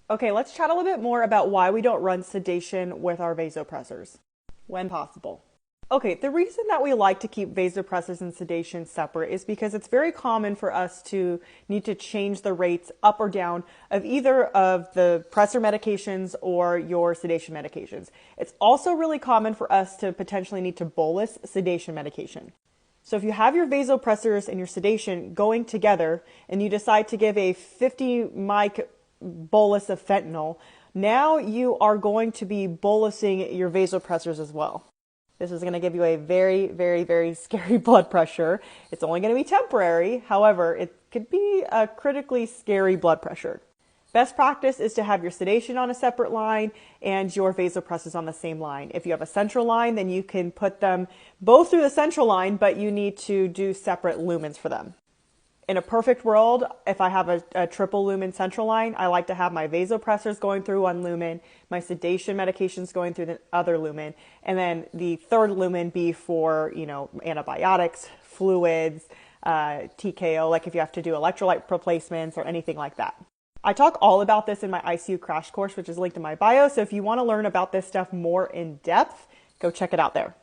Okay, let's chat a little bit more about why we don't run sedation with our vasopressors when possible. Okay, the reason that we like to keep vasopressors and sedation separate is because it's very common for us to need to change the rates up or down of either of the pressor medications or your sedation medications. It's also really common for us to potentially need to bolus sedation medication. So if you have your vasopressors and your sedation going together and you decide to give a 50 mic bolus of fentanyl, now you are going to be bolusing your vasopressors as well. This is going to give you a very, very, very scary blood pressure. It's only going to be temporary. However, it could be a critically scary blood pressure. Best practice is to have your sedation on a separate line and your vasopressors on the same line. If you have a central line, then you can put them both through the central line, but you need to do separate lumens for them. In a perfect world, if I have a triple lumen central line, I like to have my vasopressors going through one lumen, my sedation medications going through the other lumen, and then the third lumen be for, antibiotics, fluids, TKO, like if you have to do electrolyte replacements or anything like that. I talk all about this in my ICU crash course, which is linked in my bio. So if you want to learn about this stuff more in depth, go check it out there.